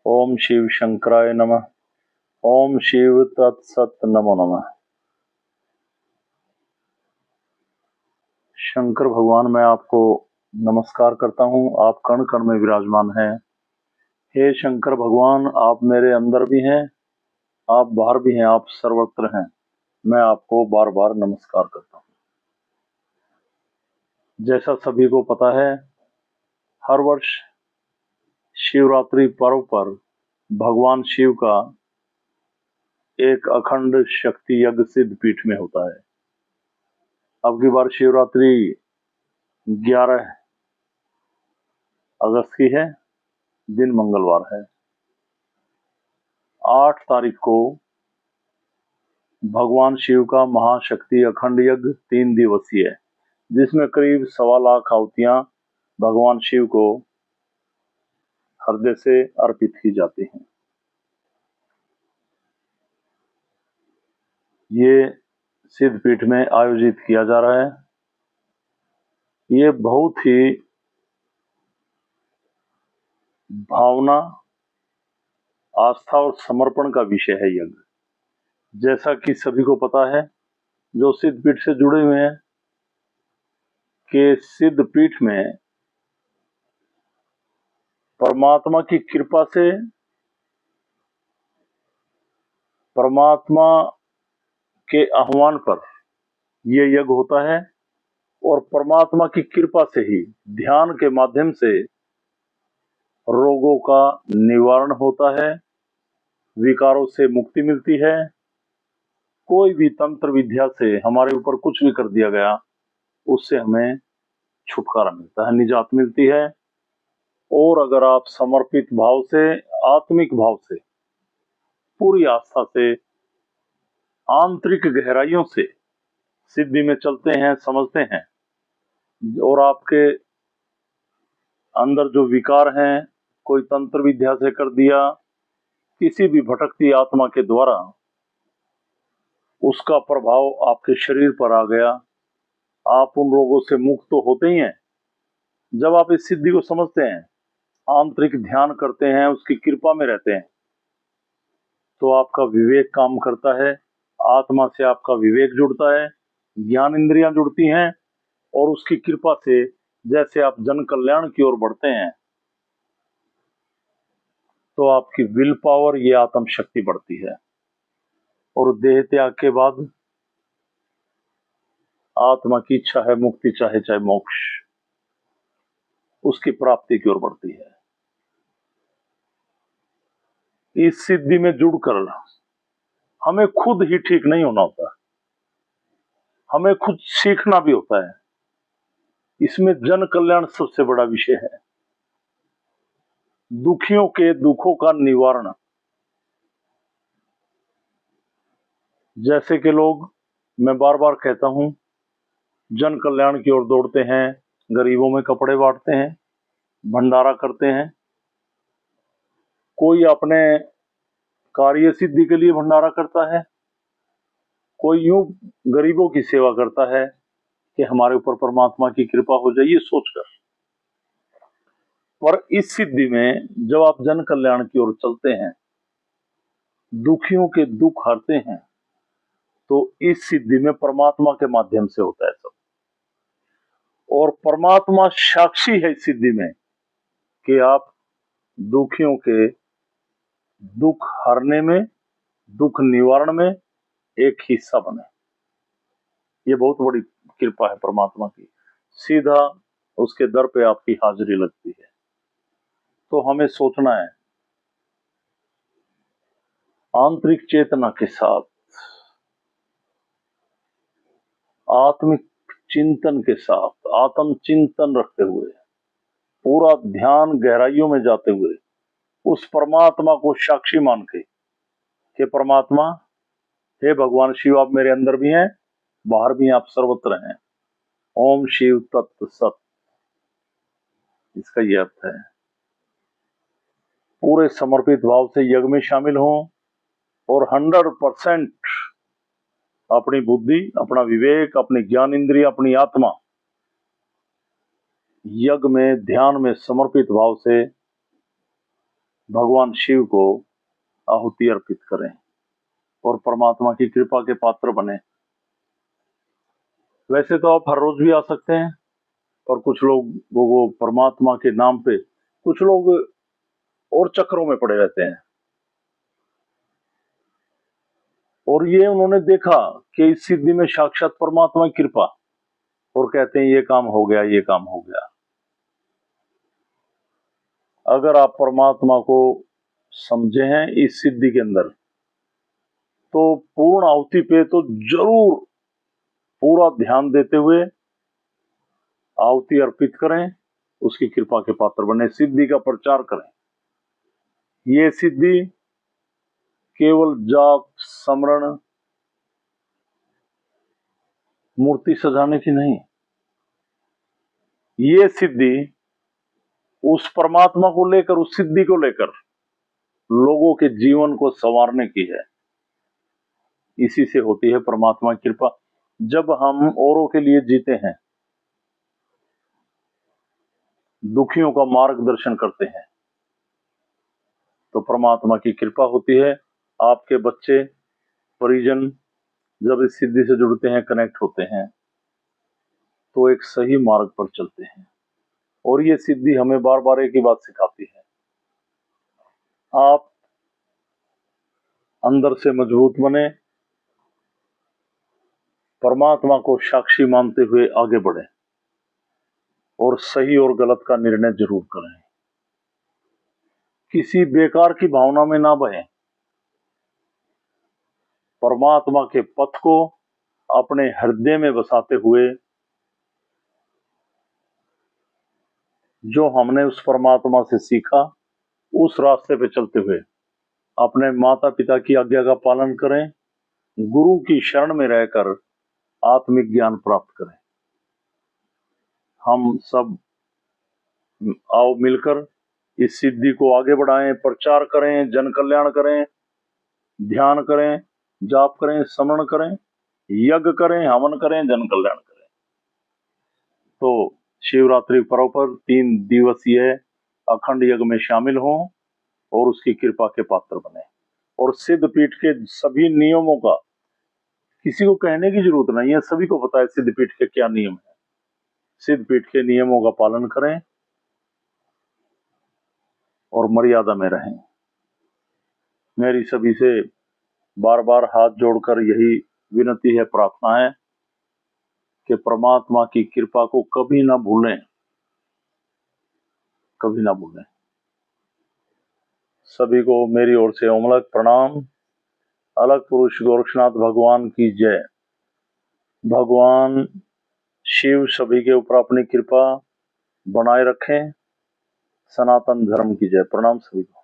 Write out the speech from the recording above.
ओम शिव शंकराय नमः। ओम शिव तत्सत नमो नमः। शंकर भगवान, मैं आपको नमस्कार करता हूँ। आप कण कण में विराजमान हैं। हे शंकर भगवान, आप मेरे अंदर भी हैं, आप बाहर भी हैं, आप सर्वत्र हैं। मैं आपको बार बार नमस्कार करता हूँ। जैसा सभी को पता है, हर वर्ष शिवरात्रि पर्व पर भगवान शिव का एक अखंड शक्ति यज्ञ सिद्ध पीठ में होता है। अब की बार शिवरात्रि 11 अगस्त की है, दिन मंगलवार है। 8 तारीख को भगवान शिव का महाशक्ति अखंड यज्ञ 3 दिवसीय है, जिसमें करीब 1.25 लाख आहुतियां भगवान शिव को हृदय से अर्पित की जाती हैं। ये सिद्ध पीठ में आयोजित किया जा रहा है। ये बहुत ही भावना, आस्था और समर्पण का विषय है यज्ञ। जैसा कि सभी को पता है, जो सिद्ध पीठ से जुड़े हुए हैं, कि सिद्ध पीठ में परमात्मा की कृपा से, परमात्मा के आह्वान पर यह यज्ञ होता है और परमात्मा की कृपा से ही ध्यान के माध्यम से रोगों का निवारण होता है, विकारों से मुक्ति मिलती है। कोई भी तंत्र विद्या से हमारे ऊपर कुछ भी कर दिया गया, उससे हमें छुटकारा मिलता है, निजात मिलती है। और अगर आप समर्पित भाव से, आत्मिक भाव से, पूरी आस्था से, आंतरिक गहराइयों से सिद्धि में चलते हैं, समझते हैं, और आपके अंदर जो विकार हैं, कोई तंत्र विद्या से कर दिया, किसी भी भटकती आत्मा के द्वारा उसका प्रभाव आपके शरीर पर आ गया, आप उन रोगों से मुक्त तो होते ही हैं। जब आप इस सिद्धि को समझते हैं, आंतरिक ध्यान करते हैं, उसकी कृपा में रहते हैं, तो आपका विवेक काम करता है, आत्मा से आपका विवेक जुड़ता है, ज्ञान इंद्रियां जुड़ती हैं, और उसकी कृपा से जैसे आप जन कल्याण की ओर बढ़ते हैं, तो आपकी विल पावर, ये आत्म शक्ति बढ़ती है, और देह त्याग के बाद आत्मा की इच्छा है मुक्ति, चाहे चाहे मोक्ष, उसकी प्राप्ति की ओर बढ़ती है। इस सिद्धि में जुड़कर हमें खुद ही ठीक नहीं होना होता, हमें खुद सीखना भी होता है। इसमें जन कल्याण सबसे बड़ा विषय है, दुखियों के दुखों का निवारण। जैसे कि लोग, मैं बार बार कहता हूं, जन कल्याण की ओर दौड़ते हैं, गरीबों में कपड़े बांटते हैं, भंडारा करते हैं, कोई अपने कार्य सिद्धि के लिए भंडारा करता है, कोई यूं गरीबों की सेवा करता है कि हमारे ऊपर परमात्मा की कृपा हो जाए, ये सोचकर। पर इस सिद्धि में जब आप जन कल्याण की ओर चलते हैं, दुखियों के दुख हरते हैं, तो इस सिद्धि में परमात्मा के माध्यम से होता है सब। और परमात्मा साक्षी है इस सिद्धि में कि आप दुखियों के दुख हरने में, दुख निवारण में एक हिस्सा बने। ये बहुत बड़ी कृपा है परमात्मा की। सीधा उसके दर पे आपकी हाजिरी लगती है। तो हमें सोचना है, आंतरिक चेतना के साथ, आत्मिक चिंतन के साथ, आत्म चिंतन रखते हुए, पूरा ध्यान गहराइयों में जाते हुए, उस परमात्मा को साक्षी मान के कि परमात्मा, हे भगवान शिव, आप मेरे अंदर भी हैं, बाहर भी आप सर्वत्र हैं। ओम शिव तत्व सत, इसका यह अर्थ है। पूरे समर्पित भाव से यज्ञ में शामिल हों और 100% अपनी बुद्धि, अपना विवेक, अपनी ज्ञान इंद्रिय, अपनी आत्मा यज्ञ में, ध्यान में समर्पित भाव से भगवान शिव को आहुति अर्पित करें और परमात्मा की कृपा के पात्र बने। वैसे तो आप हर रोज भी आ सकते हैं, पर कुछ लोगों को परमात्मा के नाम पे कुछ लोग और चक्रों में पड़े रहते हैं, और ये उन्होंने देखा कि इस सिद्धि में साक्षात परमात्मा की कृपा, और कहते हैं ये काम हो गया, ये काम हो गया। अगर आप परमात्मा को समझे हैं इस सिद्धि के अंदर, तो पूर्ण आहुति पे तो जरूर पूरा ध्यान देते हुए आहुति अर्पित करें, उसकी कृपा के पात्र बने, सिद्धि का प्रचार करें। ये सिद्धि केवल जाप, स्मरण, मूर्ति सजाने की नहीं, ये सिद्धि उस परमात्मा को लेकर, उस सिद्धि को लेकर लोगों के जीवन को संवारने की है। इसी से होती है परमात्मा की कृपा। जब हम औरों के लिए जीते हैं, दुखियों का मार्गदर्शन करते हैं, तो परमात्मा की कृपा होती है। आपके बच्चे, परिजन जब इस सिद्धि से जुड़ते हैं, कनेक्ट होते हैं, तो एक सही मार्ग पर चलते हैं। और ये सिद्धि हमें बार बार एक ही बात सिखाती है, आप अंदर से मजबूत बने, परमात्मा को साक्षी मानते हुए आगे बढ़े और सही और गलत का निर्णय जरूर करें। किसी बेकार की भावना में ना बहें, परमात्मा के पथ को अपने हृदय में बसाते हुए जो हमने उस परमात्मा से सीखा, उस रास्ते पे चलते हुए अपने माता पिता की आज्ञा का पालन करें, गुरु की शरण में रहकर आत्मिक ज्ञान प्राप्त करें। हम सब आओ मिलकर इस सिद्धि को आगे बढ़ाएं, प्रचार करें, जन कल्याण करें, ध्यान करें, जाप करें, स्मरण करें, यज्ञ करें, हवन करें, जन कल्याण करें। तो शिवरात्रि पर्व पर 3 दिवसीय अखंड यज्ञ में शामिल हों और उसकी कृपा के पात्र बने। और सिद्ध पीठ के सभी नियमों का किसी को कहने की जरूरत नहीं है, सभी को पता है सिद्ध पीठ के क्या नियम है। सिद्ध पीठ के नियमों का पालन करें और मर्यादा में रहें। मेरी सभी से बार बार हाथ जोड़कर यही विनती है, प्रार्थना है कि परमात्मा की कृपा को कभी ना भूलें, कभी ना भूलें। सभी को मेरी ओर से ओमलक प्रणाम। अलग पुरुष गोरक्षनाथ भगवान की जय। भगवान शिव सभी के ऊपर अपनी कृपा बनाए रखें। सनातन धर्म की जय। प्रणाम सभी को।